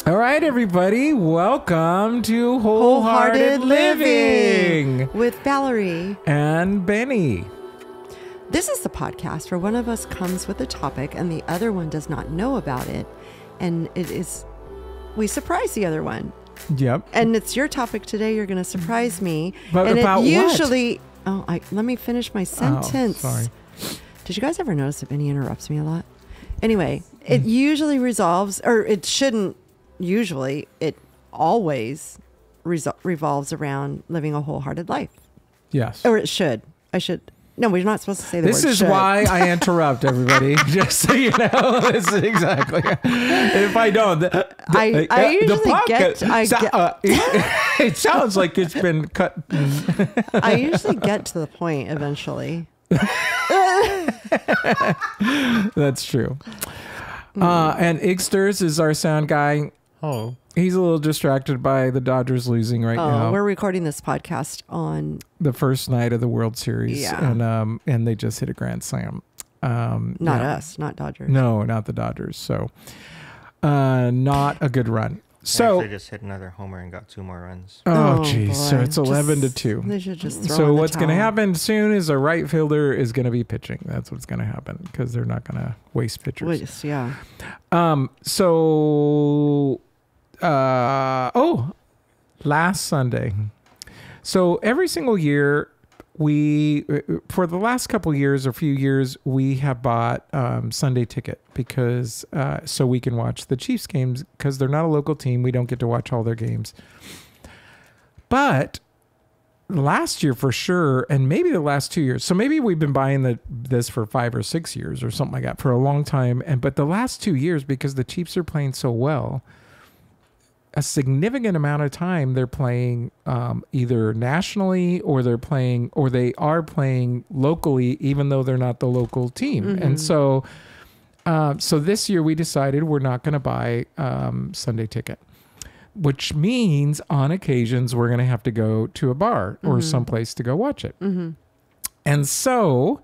All right, everybody. Welcome to Wholehearted Living with Valerie and Bennie. This is the podcast where one of us comes with a topic and the other one does not know about it. And we surprise the other one. Yep. And it's your topic today. You're going to surprise me. But and about it usually, what? Let me finish my sentence. Oh, sorry. Did you guys ever notice that Bennie interrupts me a lot? Anyway, it usually resolves, or it shouldn't usually, it always revolves around living a wholehearted life. Yes. Or it should. No, we're not supposed to say the word This is should. why I interrupt everybody, just so you know. This is exactly. If I don't, I usually it sounds like it's been cut. I usually get to the point eventually. That's true. And Igsters is our sound guy. Oh. He's a little distracted by the Dodgers losing right now. We're recording this podcast on the first night of the World Series. Yeah. And they just hit a grand slam. Not us, not Dodgers. No, not the Dodgers. So not a good run. So they just hit another homer and got 2 more runs. Oh, geez. So it's 11-2. They should just throw So in the what's going to towel. happen soon is a right fielder is going to be pitching. That's what's going to happen because they're not going to waste pitchers. Yeah. Last Sunday. So every single year, for the last couple years or few years, we have bought Sunday ticket because so we can watch the Chiefs games because they're not a local team. We don't get to watch all their games. But last year for sure, and maybe the last 2 years. So maybe we've been buying this for 5 or 6 years or something like that for a long time. But the last 2 years, because the Chiefs are playing so well, a significant amount of time they're playing either nationally or they are playing locally, even though they're not the local team. Mm-hmm. And so this year we decided we're not going to buy Sunday ticket, which means on occasions we're going to have to go to a bar or someplace to go watch it. Mm-hmm. And so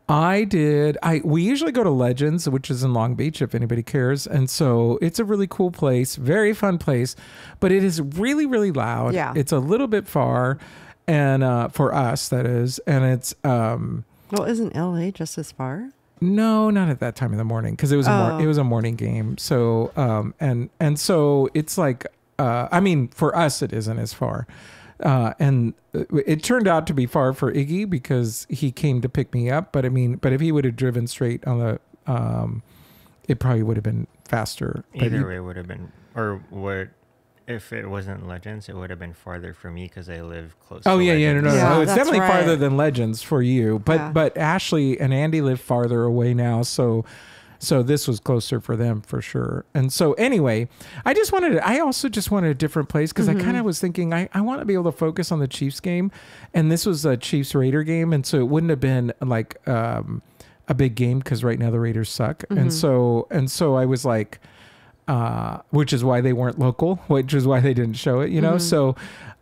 we usually go to Legends, which is in Long Beach, if anybody cares. And so it's a really cool place, very fun place, but it is really, really loud. Yeah. It's a little bit far, and for us, that is. And it's... well, isn't LA just as far? No, not at that time of the morning, because it was a morning game. So, and so it's like, for us, it isn't as far. And it turned out to be far for Iggy because he came to pick me up. But if he would have driven straight on the, it probably would have been faster. Either way would have been, if it wasn't Legends, it would have been farther for me because I live close. Oh, to yeah, Legends. no. It's that's definitely right. farther than Legends for you. But Ashley and Andy live farther away now, so this was closer for them for sure. And so anyway, I also just wanted a different place because I kind of was thinking I want to be able to focus on the Chiefs game. And this was a Chiefs Raider game. And so it wouldn't have been like a big game because right now the Raiders suck. Mm-hmm. And so I was like, which is why they weren't local, which is why they didn't show it, you know? So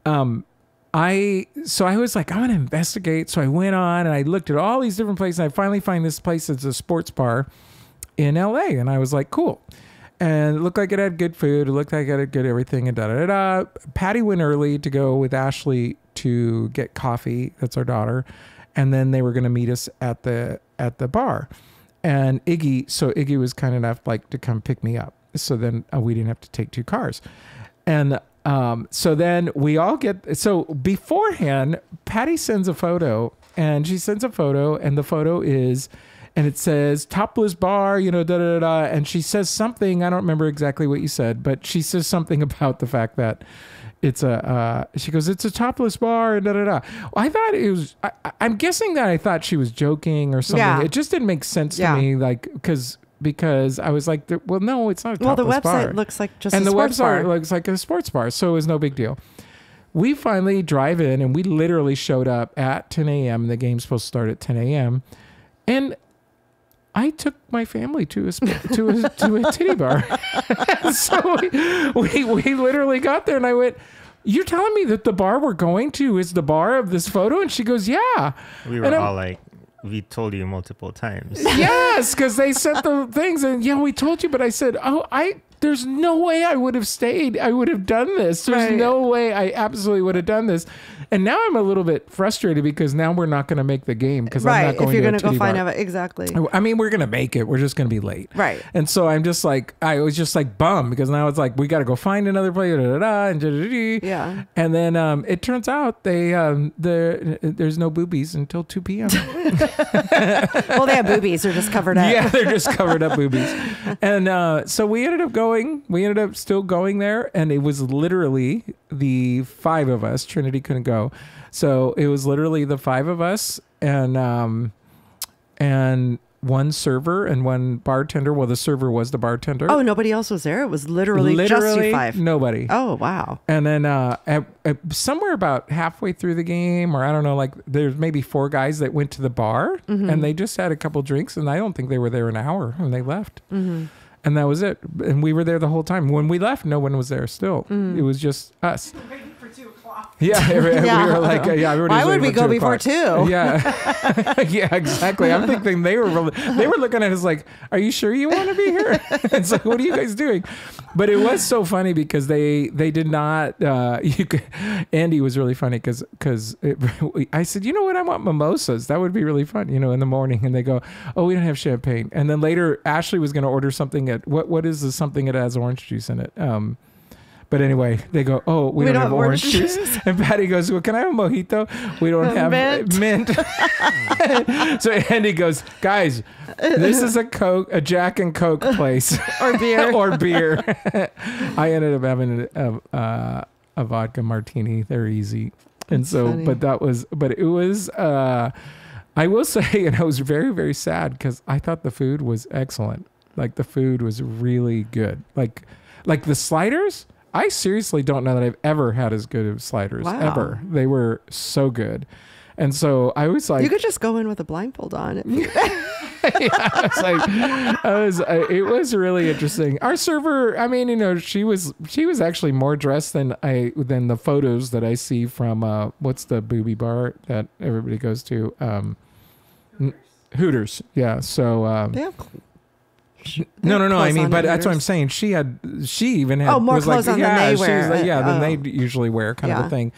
I was like, I'm going to investigate. So I went on and I looked at all these different places. And I finally find this place that's a sports bar in LA. And I was like, cool. And it looked like it had good food. It looked like it had good everything and da-da-da-da. Patty went early to go with Ashley to get coffee. That's our daughter. And then they were going to meet us at the bar. And Iggy was kind enough to come pick me up. So then we didn't have to take 2 cars. And so then we all so beforehand, Patty sends a photo and the photo is, and it says topless bar, da-da-da-da. And she says something, I don't remember exactly what you said, but she says something about the fact that it's she goes, it's a topless bar, and da-da-da. Well, I thought it was, I'm guessing that I thought she was joking or something. Yeah. It just didn't make sense to me, because I was like, well, no, it's not a topless bar. Well, the website looks like just and a sports bar. And the website looks like a sports bar, so it was no big deal. We finally drive in, and we literally showed up at 10 a.m. The game's supposed to start at 10 a.m. And I took my family to a titty bar. So we literally got there, and I went, you're telling me that the bar we're going to is the bar of this photo? And she goes, yeah. We were all like, we told you multiple times. Yes, because they sent the things, and yeah, we told you. But I said, there's no way I would have stayed. I would have done this. There's no way I absolutely would have done this. And now I'm a little bit frustrated because now we're not going to make the game because I'm not going if you're to going to go find out. Exactly. I mean, we're going to make it. We're just going to be late. Right. And so I'm just like, I was just like bummed because now it's like, we got to go find another place. Yeah. And then it turns out there's no boobies until 2 p.m. Well, they have boobies. They're just covered up. Yeah, they're just covered up boobies. And so we ended up still going there. And it was literally the 5 of us. Trinity couldn't go. So it was literally the 5 of us and one server and one bartender. Well, the server was the bartender. Oh, nobody else was there? It was literally just you 5. Nobody. Oh, wow. And then somewhere about halfway through the game, or I don't know, like there's maybe 4 guys that went to the bar and they just had a couple drinks and I don't think they were there an hour and they left. And that was it. And we were there the whole time. When we left, no one was there still. It was just us. Yeah, we were like, why would we go before 2? Yeah, yeah, exactly. I'm thinking they were looking at us like, "Are you sure you want to be here?" It's like, "What are you guys doing?" But it was so funny because they did not. Andy was really funny because I said, "You know what? I want mimosas. That would be really fun, in the morning." And they go, "Oh, we don't have champagne." And then later, Ashley was going to order something at what is this something that has orange juice in it? But anyway, they go, "Oh, we don't have orange juice." And Patty goes, "Well, can I have a mojito? We don't have mint." So Andy goes, "Guys, this is a Jack and Coke place." Or beer. Or beer. I ended up having a vodka martini. They're easy. And That's so, funny. but it was, I will say, and I was very, very sad because I thought the food was excellent. Like the food was really good. Like the sliders, I seriously don't know that I've ever had as good of sliders ever. They were so good. And so I was like, you could just go in with a blindfold on. It was really interesting. Our server, I mean, she was actually more dressed than the photos that I see from what's the booby bar that everybody goes to? Hooters. Yeah. So they have no. I mean, but that's what I'm saying. She even had more clothes on than they wear. Than they usually wear, kind of a thing.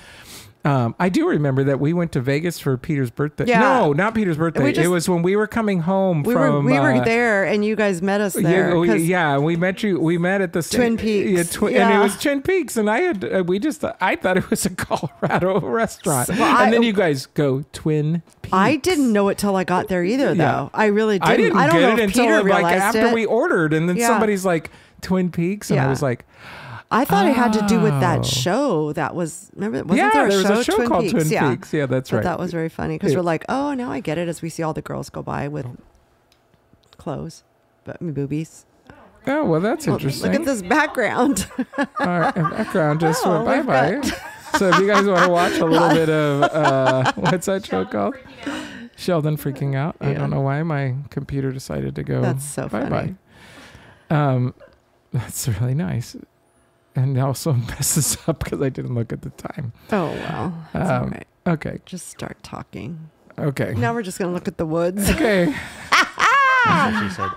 I do remember that we went to Vegas for Peter's birthday. Yeah. No, not Peter's birthday. It was when we were coming home from. We were there, and you guys met us there. We met you. We met at the Twin Peaks. And it was Twin Peaks, and I thought it was a Colorado restaurant, and then you guys go Twin Peaks. I didn't know it till I got there either, though. I really didn't. I don't know if Peter realized after we ordered, and then somebody's like Twin Peaks, and I was like. I thought it had to do with that show that was, remember, wasn't there was a show Twin called Peaks? Twin Peaks. Yeah, that's right. That was very funny because we're like, oh, now I get it as we see all the girls go by with clothes, but boobies. Oh, well, that's interesting. Look at this background. All right, background just went bye-bye. So if you guys want to watch a little bit of, what's that show called? Sheldon Freaking Out. I don't know why my computer decided to go That's so bye-bye. funny. That's really nice. And also messes up because I didn't look at the time. Oh, well. That's all right. Okay. Just start talking. Okay. Now we're just going to look at the woods. Okay. That's what she said.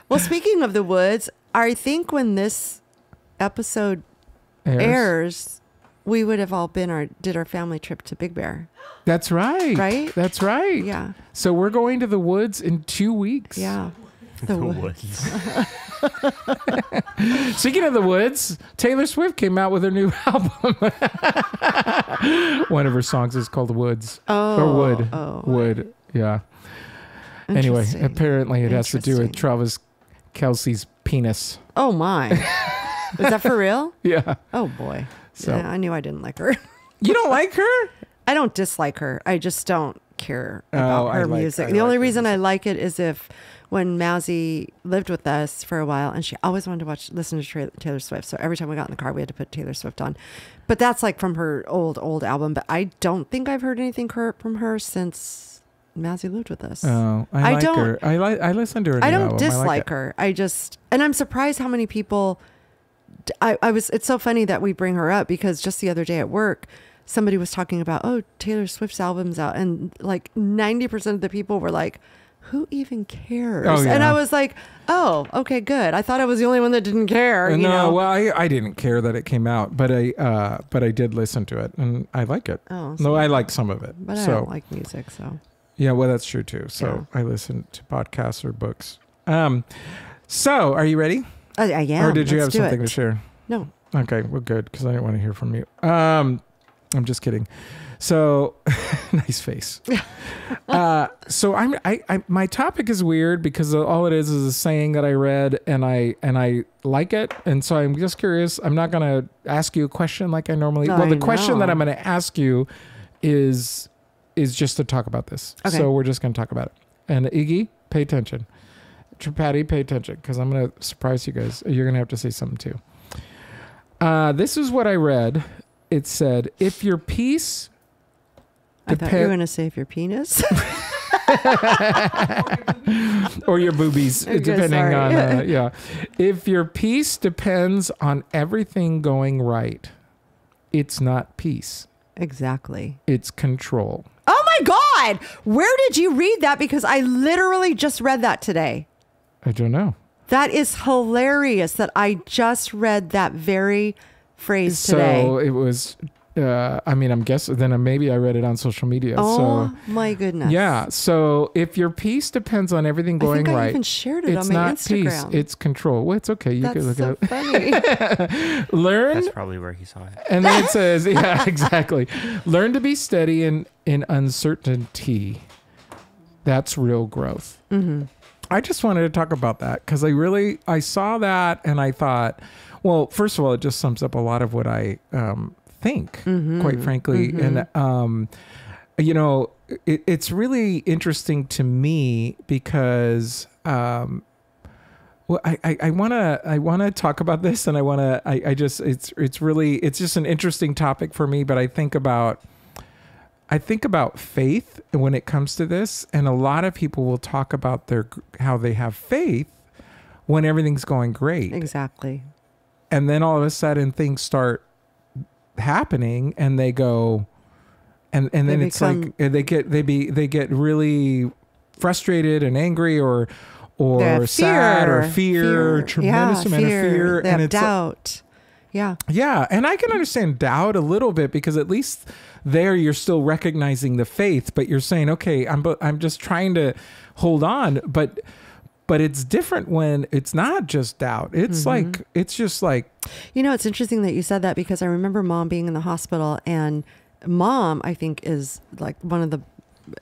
Well, speaking of the woods, I think when this episode airs, we would have all did our family trip to Big Bear. That's right. Right? That's right. Yeah. So we're going to the woods in 2 weeks. Yeah. The woods. Speaking of the woods, Taylor Swift came out with her new album. One of her songs is called Woods. Oh. Or Wood. Oh. Wood. Yeah. Anyway, apparently it has to do with Travis Kelce's penis. Oh, my. Is that for real? Yeah. Oh, boy. So. Yeah, I knew I didn't like her. You don't like her? I don't dislike her. I just don't care about her music. The only reason I like it is when Mazzy lived with us for a while, and she always wanted to listen to Taylor Swift. So every time we got in the car, we had to put Taylor Swift on. But that's like from her old album. But I don't think I've heard anything from her since Mazzy lived with us. Oh, I like her. I listen to her. I don't dislike her. And I'm surprised how many people. It's so funny that we bring her up because just the other day at work, somebody was talking about, Taylor Swift's album's out, and like 90% of the people were like, who even cares? Oh, yeah. And I was like, oh, okay, good. I thought I was the only one that didn't care. You know? Well, I didn't care that it came out, but I did listen to it, and I like it. Oh, no, I like some of it. But I don't like music, so. Yeah, well, that's true too. So I listen to podcasts or books. So are you ready? I am. Or did you have something to share? No. Okay, well, good, because I didn't want to hear from you. I'm just kidding. So, nice face. So my topic is weird because all it is a saying that I read and I like it, and so I'm just curious. I'm not going to ask you a question like I normally. Well, the question that I'm going to ask you is just to talk about this. Okay. So we're just going to talk about it. And Iggy, pay attention. Patty, pay attention, because I'm going to surprise you guys. You're going to have to say something too. This is what I read. It said, if your peace... I thought you were going to say if your penis. Or your boobies, depending on... yeah. If your peace depends on everything going right, it's not peace. Exactly. It's control. Oh my God! Where did you read that? Because I literally just read that today. I don't know. That is hilarious that I just read that very phrase today. So it was, I'm guessing, then maybe I read it on social media. Oh my goodness. Yeah. So if your peace depends on everything going right. I even shared it it's on my not Instagram. Peace, it's control. Well, it's okay. You can look so at it. Funny. Learn. That's probably where he saw it. And then it says, yeah, exactly. Learn to be steady in uncertainty. That's real growth. Mm-hmm. I just wanted to talk about that because I saw that and I thought, well, first of all, it just sums up a lot of what I think, quite frankly. And, it's really interesting to me because, well, I want to talk about this, and it's just an interesting topic for me, but I think about faith when it comes to this, and a lot of people will talk about how they have faith when everything's going great. Exactly. And then all of a sudden things start happening, and they go, and then it's like they get really frustrated and angry or sad or fear. Tremendous amount of fear, they have doubt. Yeah, and I can understand doubt a little bit because at least there you're still recognizing the faith, but you're saying, okay, I'm just trying to hold on, but it's different when it's not just doubt. It's it's just like, it's interesting that you said that because I remember Mom being in the hospital, and Mom, I think, is like one of the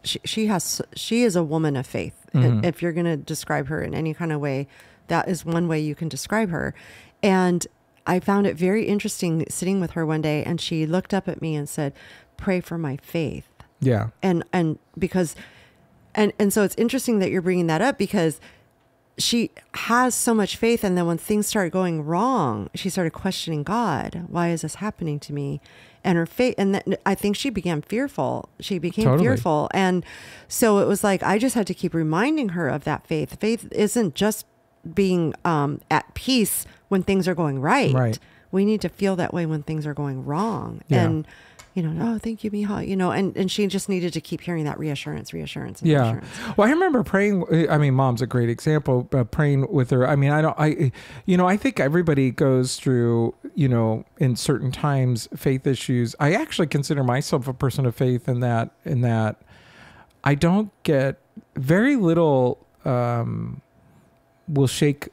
she is a woman of faith. If you're going to describe her in any kind of way, that is one way you can describe her. And I found it very interesting sitting with her one day, and she looked up at me and said, "Pray for my faith." Yeah. And because, and so it's interesting that you're bringing that up because she has so much faith. And then when things started going wrong, she started questioning God. Why is this happening to me? And her faith, and then I think she became fearful. She became fearful. And so it was like, I just had to keep reminding her of that faith. Faith isn't just being at peace when things are going right. We need to feel that way when things are going wrong. Yeah. And, oh, thank you, Miha, and she just needed to keep hearing that reassurance. Yeah. Well, I remember praying. I mean, Mom's a great example, praying with her. I mean, I think everybody goes through, in certain times, faith issues. I actually consider myself a person of faith in that I don't get very little, will shake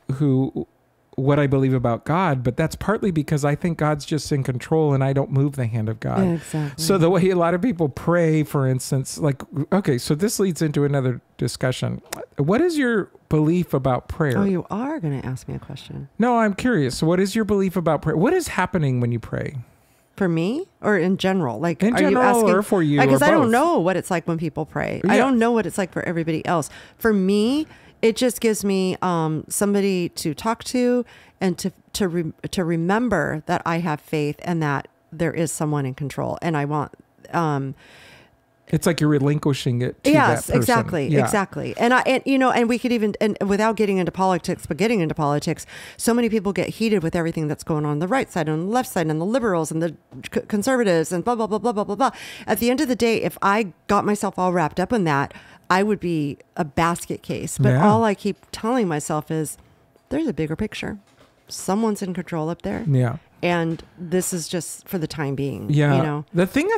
what I believe about God, but that's partly because I think God's just in control and I don't move the hand of God. Yeah, exactly. So the way a lot of people pray, for instance, like, okay, so this leads into another discussion. What is your belief about prayer? Oh, you are going to ask me a question. No, I'm curious. What is your belief about prayer? What is happening when you pray? For me or in general? Like, in general, you asking, or for you? Because I don't know what it's like when people pray. Yeah. I don't know what it's like for everybody else. For me, it just gives me somebody to talk to and to remember that I have faith and that there is someone in control. And I want, It's like you're relinquishing it to that person. Exactly. And we could even, and without getting into politics, but getting into politics, so many people get heated with everything that's going on the right side and the left side and the liberals and the conservatives and blah, blah, blah, blah, blah, blah, blah. At the end of the day, if I got myself all wrapped up in that, I would be a basket case. But all I keep telling myself is there's a bigger picture. Someone's in control up there. Yeah. And this is just for the time being. Yeah. You know? The thing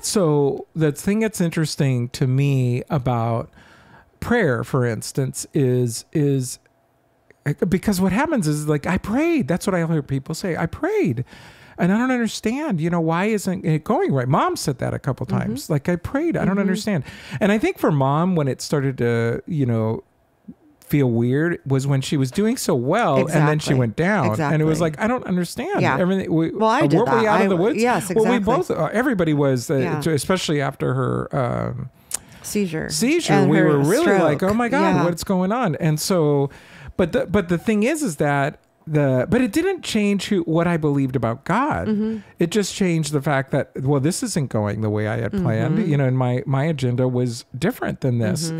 that's interesting to me about prayer, for instance, is because what happens is like, I prayed. That's what I hear people say. I prayed. And I don't understand, why isn't it going right? Mom said that a couple times. Like, I prayed. I don't understand. And I think for Mom, when it started to, feel weird was when she was doing so well and then she went down and it was like, I don't understand everything. I did that. We out of the woods? Yes, exactly. Well, we both, everybody was, especially after her seizure. And we were really stroke. Like, oh my God, what's going on? And so, but the thing is that but it didn't change what I believed about God. It just changed the fact that, well, this isn't going the way I had planned, and my agenda was different than this.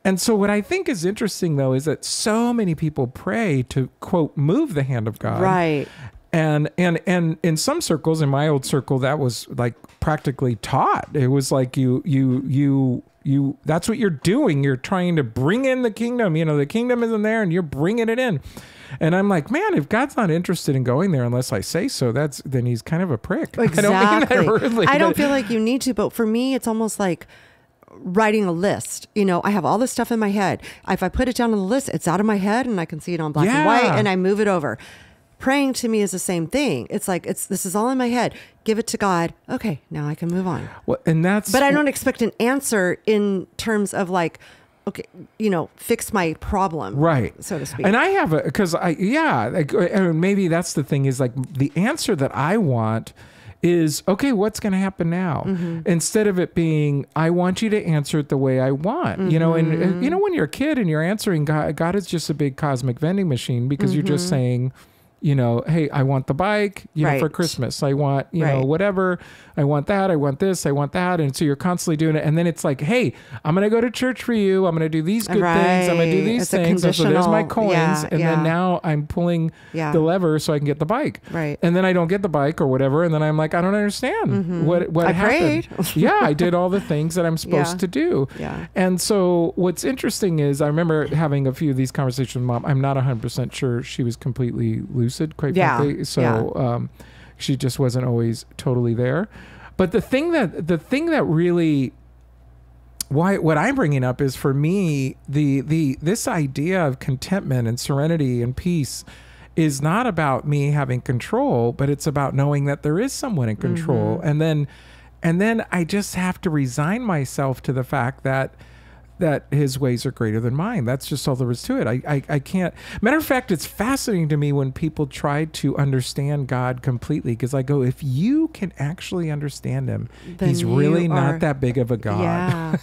And so what I think is interesting, though, is that so many people pray to, quote, move the hand of God. Right. And in some circles, in my old circle, that was like practically taught. It was like you that's what you're doing. You're trying to bring in the kingdom. The kingdom isn't there and you're bringing it in. And I'm like, man, if God's not interested in going there unless I say so, then he's kind of a prick. Exactly. I don't mean that rudely. I don't feel like you need to, but for me, it's almost like writing a list. I have all this stuff in my head. If I put it down on the list, it's out of my head and I can see it on black and white and I move it over. Praying to me is the same thing. It's like, this is all in my head. Give it to God. Okay, now I can move on. Well, but I don't expect an answer in terms of like, okay, fix my problem, right, so to speak. And I have maybe that's the thing is like the answer that I want is, okay, what's going to happen now? Instead of it being, I want you to answer it the way I want, and when you're a kid and you're answering God is just a big cosmic vending machine because you're just saying, hey, I want the bike, for Christmas. I want, whatever. I want that. I want this. I want that. And so you're constantly doing it. And then it's like, hey, I'm going to go to church for you. I'm going to do these good things. I'm going to do these things. And so there's my coins. Then now I'm pulling the lever so I can get the bike. Right. And then I don't get the bike or whatever. And then I'm like, I don't understand what happened. Prayed. I did all the things that I'm supposed to do. Yeah. And so what's interesting is I remember having a few of these conversations with Mom. I'm not 100% sure she was completely lucid, quite frankly. So she just wasn't always totally there. But the thing that really, what I'm bringing up is, for me, this idea of contentment and serenity and peace is not about me having control, but it's about knowing that there is someone in control. And then I just have to resign myself to the fact that his ways are greater than mine. That's just all there is to it. I can't. Matter of fact, it's fascinating to me when people try to understand God completely, because I go, if you can actually understand him, then he's really not that big of a God.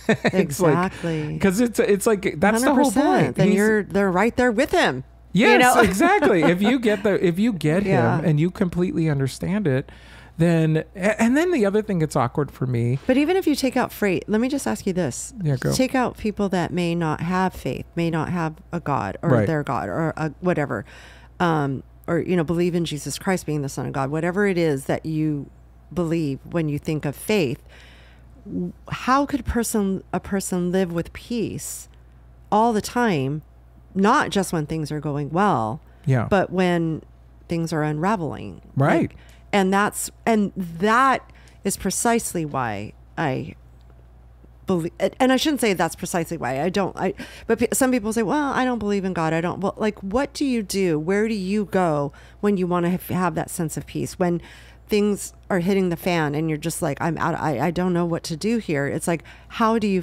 Yeah, exactly. Because it's like that's 100%. The whole point. Then they're right there with him. Yes, exactly. If you get him and you completely understand it, then the other thing that's awkward for me. But even if you take out freight, let me just ask you this. Yeah, go. Take out people that may not have faith, may not have a God or their God or whatever, or, believe in Jesus Christ being the Son of God, whatever it is that you believe when you think of faith. How could a person live with peace all the time, not just when things are going well, but when things are unraveling? Right. And that is precisely why I believe, and I shouldn't say that's precisely why I don't. But some people say, well, I don't believe in God. I don't. Well, like, what do you do? Where do you go when you want to have that sense of peace? When things are hitting the fan and you're just like, I'm out. I don't know what to do here. It's like, how do you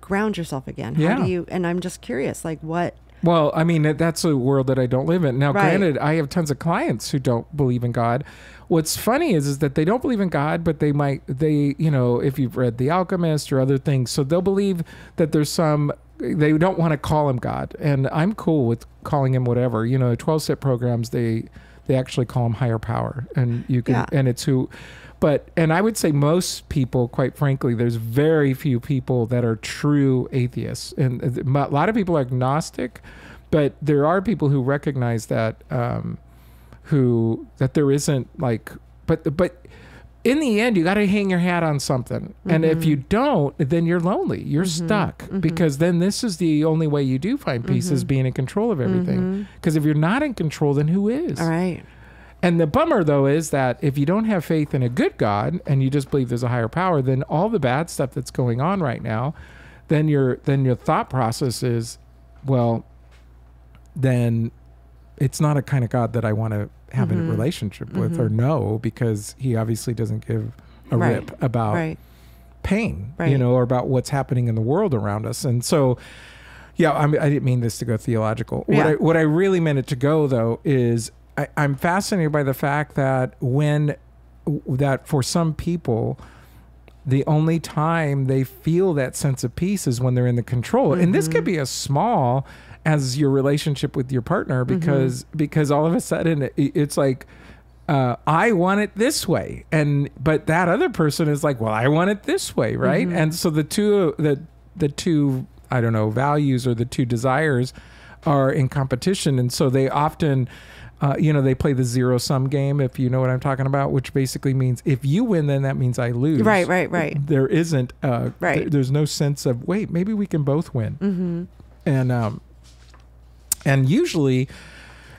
ground yourself again? How do you? And I'm just curious, like, what? Well, I mean, that's a world that I don't live in. Now, granted, I have tons of clients who don't believe in God. What's funny is that they don't believe in God, but they, if you've read The Alchemist or other things, so they'll believe that there's they don't want to call him God. And I'm cool with calling him whatever. 12-step programs, they actually call him higher power. And you can, and it's who. and I would say most people, quite frankly, there's very few people that are true atheists, and a lot of people are agnostic, but there are people who recognize that, that there isn't like, but in the end, you got to hang your hat on something. And if you don't, then you're lonely. You're stuck, because then this is the only way you do find peace, is being in control of everything. Because if you're not in control, then who is? All right. And the bummer, though, is that if you don't have faith in a good God and you just believe there's a higher power, then all the bad stuff that's going on right now, then your thought process is, well, then it's not a kind of God that I want to have a relationship with or know, because he obviously doesn't give a rip about pain, or about what's happening in the world around us. And so, I didn't mean this to go theological. What I really meant it to go, though, is I'm fascinated by the fact that for some people, the only time they feel that sense of peace is when they're in the control. And this could be as small as your relationship with your partner, because all of a sudden it's like, I want it this way, but that other person is like, well, I want it this way, right? And so the two I don't know, values or the two desires are in competition, and so they often they play the zero-sum game, if you know what I'm talking about, which basically means if you win, then that means I lose. Right. There isn't there's no sense of, wait, maybe we can both win. And usually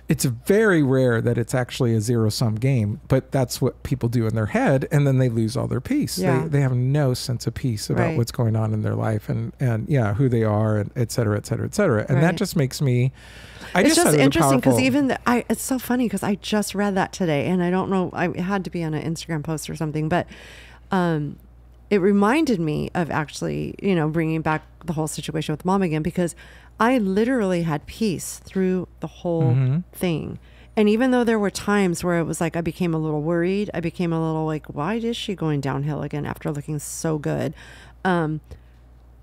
it's very rare that it's actually a zero-sum game, but that's what people do in their head, and then they lose all their peace. They have no sense of peace about what's going on in their life and who they are, and et cetera, et cetera, et cetera. And that just makes me... It's just interesting, because it's so funny, because I just read that today, and I don't know, it had to be on an Instagram post or something, but it reminded me of actually, bringing back the whole situation with Mom again, because I literally had peace through the whole thing. And even though there were times where it was like I became a little worried, I became a little like, why is she going downhill again after looking so good?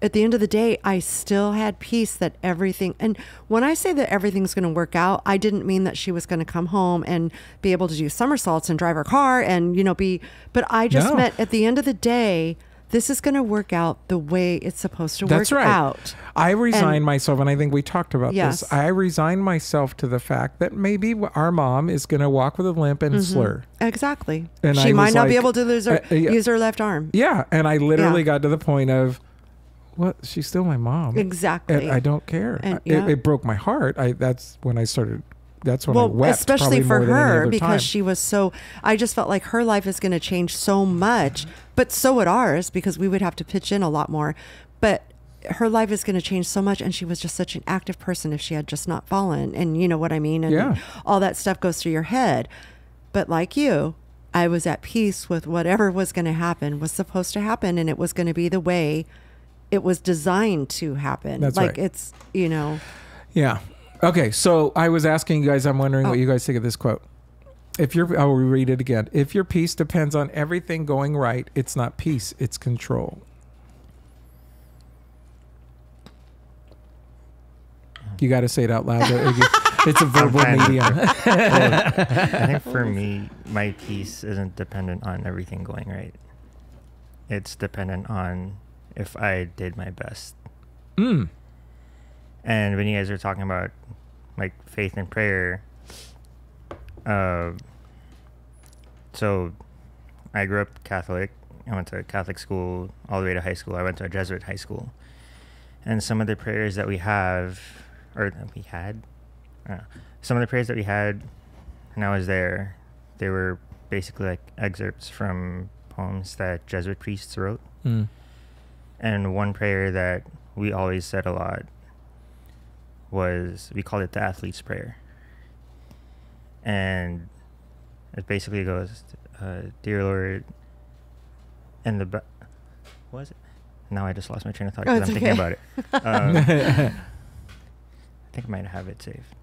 At the end of the day, I still had peace that everything, and when I say that everything's going to work out, I didn't mean that she was going to come home and be able to do somersaults and drive her car and, but I just meant at the end of the day, this is going to work out the way it's supposed to work out. I resigned myself, and I think we talked about this. I resigned myself to the fact that maybe our mom is going to walk with a limp and slur. Exactly. And she might not be able to use her left arm. Yeah. And I literally got to the point of, what? She's still my mom. Exactly. And I don't care. And, it broke my heart. That's when I wept. Especially for her, because she was so, I just felt like her life is going to change so much, but so would ours, because we would have to pitch in a lot more. But her life is going to change so much, and she was just such an active person if she had just not fallen. And you know what I mean? And all that stuff goes through your head. But like you, I was at peace with whatever was going to happen, was supposed to happen, and it was going to be the way it was designed to happen. That's like right. It's, Yeah. Okay. So I was asking you guys, I'm wondering what you guys think of this quote. I'll reread it again. If your peace depends on everything going right, it's not peace, it's control. You got to say it out loud. It's a verbal medium. I think for me, my peace isn't dependent on everything going right. It's dependent on if I did my best. And when you guys are talking about like faith and prayer, so I grew up Catholic. I went to a Catholic school all the way to high school. I went to a Jesuit high school. And some of the prayers that we had, some of the prayers that we had when I was there, they were basically like excerpts from poems that Jesuit priests wrote. And one prayer that we always said a lot was, we called it the athlete's prayer. And it basically goes, Dear Lord, what was it? Now I just lost my train of thought because I'm thinking about it. I think I might have it saved.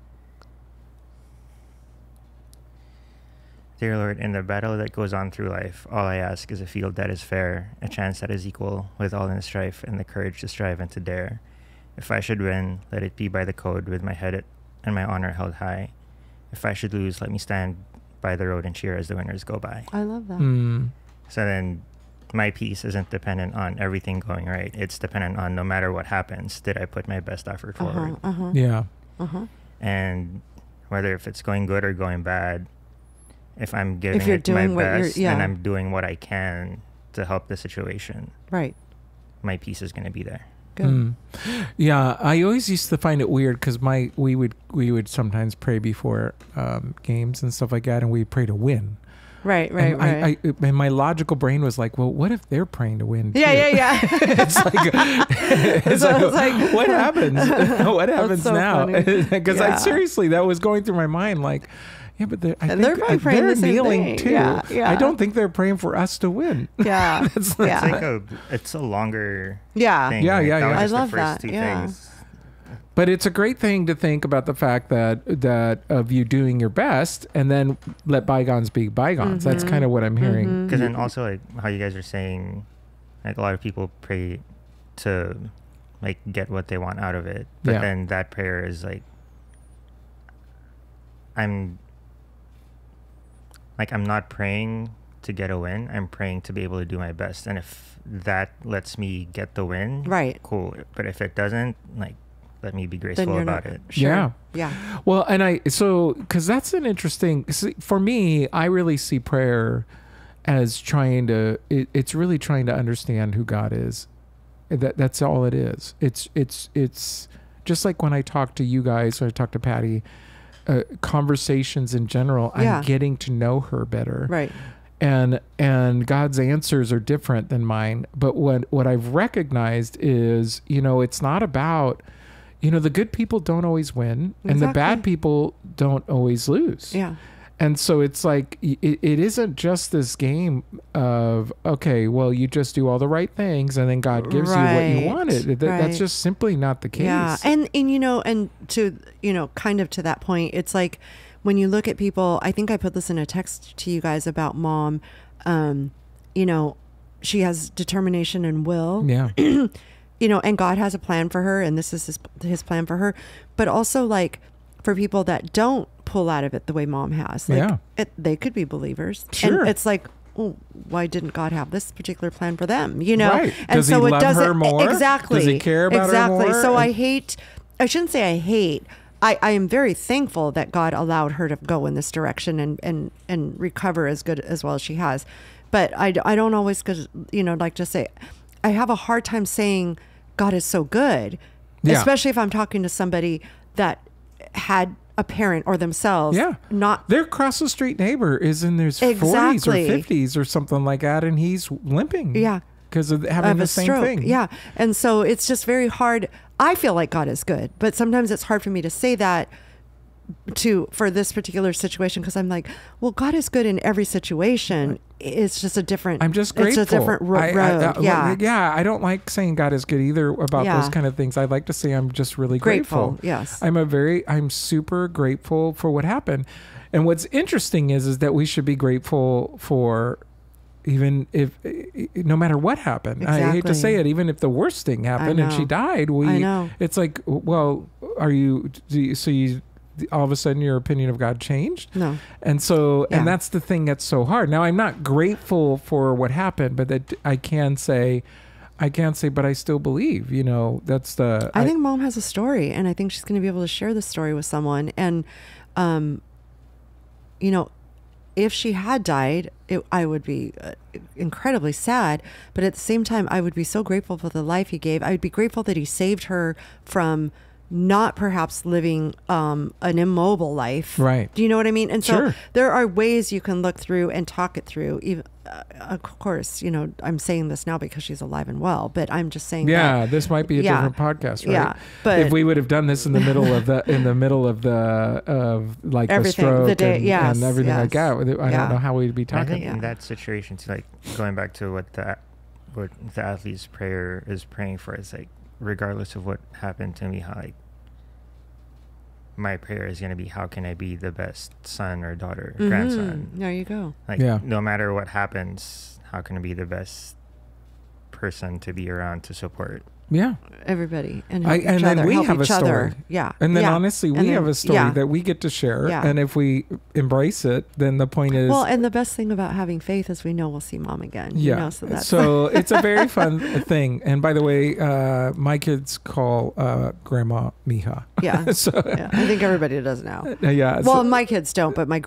Dear Lord, in the battle that goes on through life, all I ask is a field that is fair, a chance that is equal, with all in the strife, and the courage to strive and to dare. If I should win, let it be by the code, with my head and my honor held high. If I should lose, let me stand by the road and cheer as the winners go by. I love that. So then my peace isn't dependent on everything going right. It's dependent on no matter what happens, did I put my best effort forward? Yeah. And whether if it's going good or going bad, if I'm giving you're it my doing what you're- best and I'm doing what I can to help the situation, Right. my peace is going to be there. Good. Yeah, I always used to find it weird because we would sometimes pray before games and stuff like that, and we pray to win. Right. And and my logical brain was like, well, what if they're praying to win? Yeah. it's like, what happens? What happens so now? Because seriously, that was going through my mind. Like, yeah, but they're probably praying the same kneeling thing. too. Yeah. I don't think they're praying for us to win. Yeah. It's like it's a longer thing. Yeah. Like, Yeah. That was I just love the first that. two Yeah. things. But it's a great thing to think about the fact that of you doing your best and then let bygones be bygones. That's kind of what I'm hearing. Because then also like how you guys are saying, like a lot of people pray to like get what they want out of it, but then that prayer is like, I'm not praying to get a win. I'm praying to be able to do my best, and if that lets me get the win, Right. cool. But if it doesn't, like, let me be graceful about it. Sure. Yeah. Yeah. Well, and because that's an interesting, for me, I really see prayer as it's really trying to understand who God is. That's all it is. It's just like when I talk to you guys, or I talk to Patty, conversations in general, I'm getting to know her better. Right. And God's answers are different than mine. But what I've recognized is, it's not about, the good people don't always win, and the bad people don't always lose. Yeah. And so it's like, it isn't just this game of, okay, well, you just do all the right things and then God gives you what you wanted. That's just simply not the case. Yeah. And to, kind of to that point, it's like when you look at people, I think I put this in a text to you guys about Mom, she has determination and will. Yeah. And God has a plan for her, and this is his plan for her. But also, like, for people that don't pull out of it the way Mom has, like, they could be believers. Sure. And it's like, well, why didn't God have this particular plan for them? Right. And Does so he it love doesn't her more? exactly. Does he care about her more? So I shouldn't say I hate. I am very thankful that God allowed her to go in this direction and recover as well as she has. But I don't always, like to say, I have a hard time saying God is so good, especially if I'm talking to somebody that had a parent or themselves. Not their across the street neighbor is in their 40s or 50s or something like that, and he's limping. Yeah. Because of having the same stroke. thing. Yeah. And so it's just very hard. I feel like God is good, but sometimes it's hard for me to say that for this particular situation, because I'm like, well, God is good in every situation. It's just a different. I'm just grateful. It's a different road. I don't like saying God is good either about those kind of things. I like to say I'm just really grateful. Yes. I'm super grateful for what happened. And what's interesting is that we should be grateful for, even if, no matter what happened. Exactly. I hate to say it, even if the worst thing happened and she died, I know. It's like, well, all of a sudden your opinion of God changed? No. And so, and that's the thing that's so hard. Now, I'm not grateful for what happened, but that I can't say, but I still believe, that's I think Mom has a story, and I think she's going to be able to share the story with someone. And, if she had died, I would be incredibly sad. But at the same time, I would be so grateful for the life he gave. I would be grateful that he saved her from not perhaps living an immobile life. Right. Do you know what I mean? And so Sure. there are ways you can look through and talk it through. Even, of course, I'm saying this now because she's alive and well, but I'm just saying that, this might be a different podcast, right? Yeah, but if we would have done this in the middle of like the stroke and everything like that, I don't know how we'd be talking. I think in that situation, too, like going back to what the athlete's prayer is praying for, is like, regardless of what happened to me, how like my prayer is going to be, how can I be the best son or daughter, grandson? There you go. Like, no matter what happens, how can I be the best person to be around to support? Yeah. Everybody. And help and each then other. we help have a each story. other. Yeah. And then yeah. honestly, we have a story that we get to share. Yeah. And if we embrace it, then the point is... Well, and the best thing about having faith is we know we'll see mom again. Yeah. You know, so that's so it's a very fun thing. And by the way, my kids call Grandma Mija. Yeah. Yeah. I think everybody does now. Yeah. Well, my kids don't, but my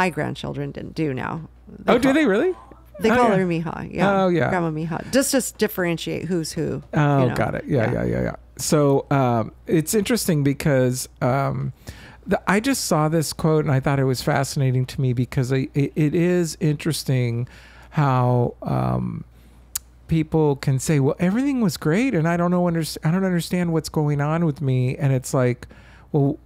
grandchildren do now. Do they really? They call her Mija. Yeah. Oh, yeah. Grandma Mija. Just differentiate who's who. Oh, got it. Yeah. So it's interesting because I just saw this quote and I thought it was fascinating to me because it is interesting how people can say, well, everything was great and I don't understand what's going on with me. And it's like, well,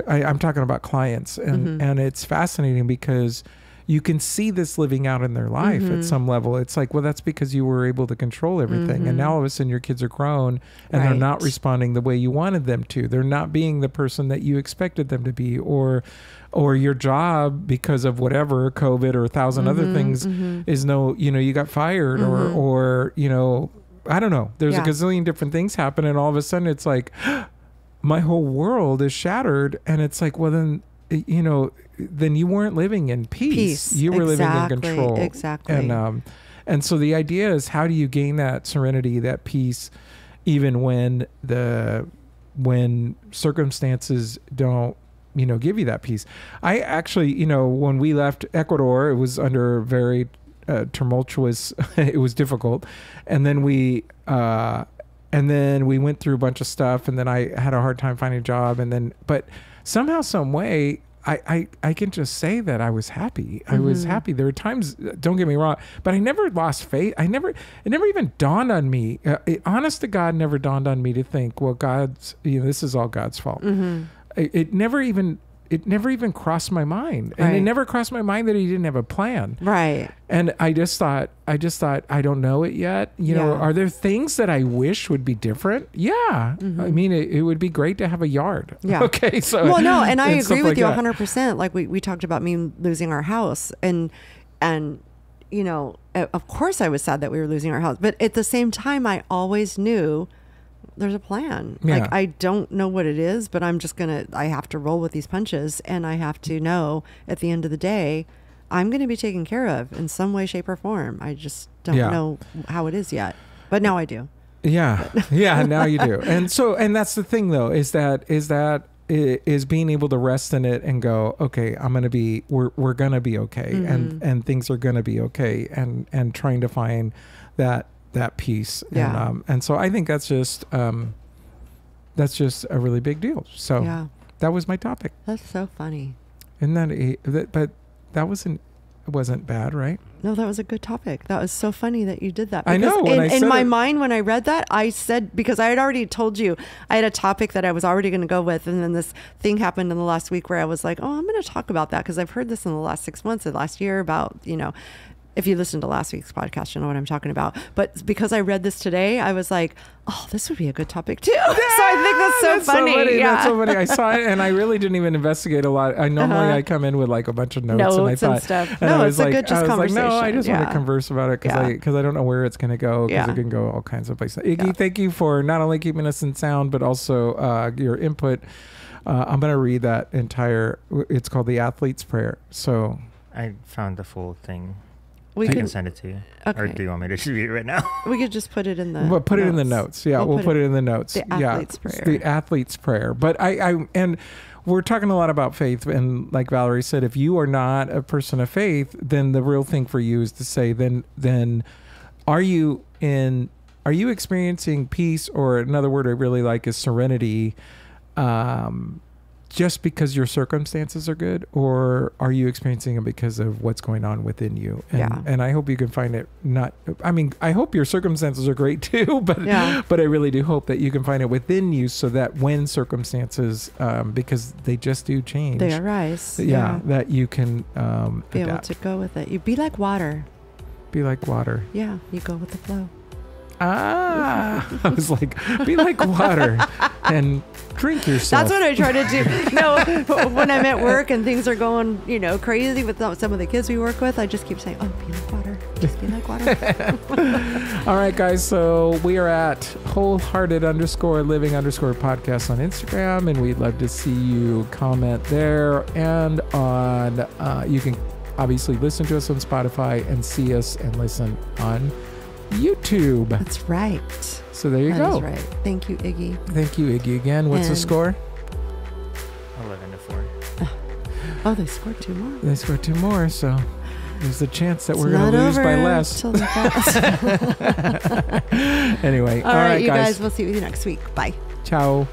I'm talking about clients and it's fascinating because you can see this living out in their life at some level. It's like, well, that's because you were able to control everything. And now all of a sudden your kids are grown and they're not responding the way you wanted them to. They're not being the person that you expected them to be, or your job, because of whatever, COVID or 1,000 other things, is you got fired or, I don't know. There's a gazillion different things happen. And all of a sudden it's like, my whole world is shattered. And it's like, well, then, then you weren't living in peace. You were living in control. Exactly. And so the idea is, how do you gain that serenity, that peace, even when circumstances don't, give you that peace? I actually, when we left Ecuador, it was under very tumultuous, it was difficult. And then we went through a bunch of stuff, and then I had a hard time finding a job. But somehow, some way, I can just say that I was happy. I was happy. There were times, don't get me wrong, but I never lost faith. It never even dawned on me. Honest to God, never dawned on me to think, well, this is all God's fault. It never even crossed my mind. And it never crossed my mind that he didn't have a plan. Right. And I just thought, I don't know it yet. Are there things that I wish would be different? Yeah. I mean, it would be great to have a yard. Yeah. Okay. So, well, no, and I agree with you 100%. Like we talked about me losing our house and, of course I was sad that we were losing our house, but at the same time, I always knew there's a plan. Yeah. Like, I don't know what it is, but I have to roll with these punches, and I have to know at the end of the day, I'm going to be taken care of in some way, shape, or form. I just don't know how it is yet, but now I do. Yeah. Yeah. Now you do. And that's the thing though, is being able to rest in it and go, okay, we're going to be okay. And things are going to be okay. And trying to find that piece. Yeah. And so I think that's just a really big deal. So that was my topic. That's so funny. But that wasn't bad, right? No, that was a good topic. That was so funny that you did that. I know. In my mind, when I read that, I said, because I had already told you, I had a topic that I was already going to go with. And then this thing happened in the last week where I was like, oh, I'm going to talk about that, because I've heard this in the last 6 months of last year about, if you listen to last week's podcast, you know what I'm talking about. But because I read this today, I was like, oh, this would be a good topic too. Yeah, so I think that's so funny. Yeah. That's so funny. I saw it and I really didn't even investigate a lot. I normally I come in with like a bunch of notes and I thought, and stuff. No, it's a good conversation. No, I just want to converse about it because I don't know where it's going to go, because it can go all kinds of places. Iggy, thank you for not only keeping us in sound, but also your input. I'm going to read that entire, it's called The Athlete's Prayer. So I found the full thing. I can send it to you. Okay. Or do you want me to just read it right now? We could just put it in the notes. Put it in the notes. Yeah, we'll put it in the notes. The Athlete's Prayer. The Athlete's Prayer. But and we're talking a lot about faith. And like Valerie said, if you are not a person of faith, then the real thing for you is to say, then are you experiencing peace, or another word I really like is serenity, just because your circumstances are good, or are you experiencing it because of what's going on within you? And I hope you can find it I hope your circumstances are great too, but I really do hope that you can find it within you, so that when circumstances, because they just do change. They arise. That you can be able to go with it. You be like water. Be like water. Yeah, you go with the flow. I was like, be like water and drink yourself. That's what I try to do. No, when I'm at work and things are going, crazy with some of the kids we work with, I just keep saying, oh, be like water. Just be like water. All right, guys. So we are at wholehearted_living_podcast on Instagram, and we'd love to see you comment there. And on, you can obviously listen to us on Spotify and see us and listen on YouTube. That's right. So there you go. That's right. Thank you, Iggy. Thank you, Iggy, again. What's the score? 11-4. Oh, they scored 2 more. They scored 2 more, so there's a chance that we're going to lose by less. Anyway. All right, you guys. We'll see you next week. Bye. Ciao.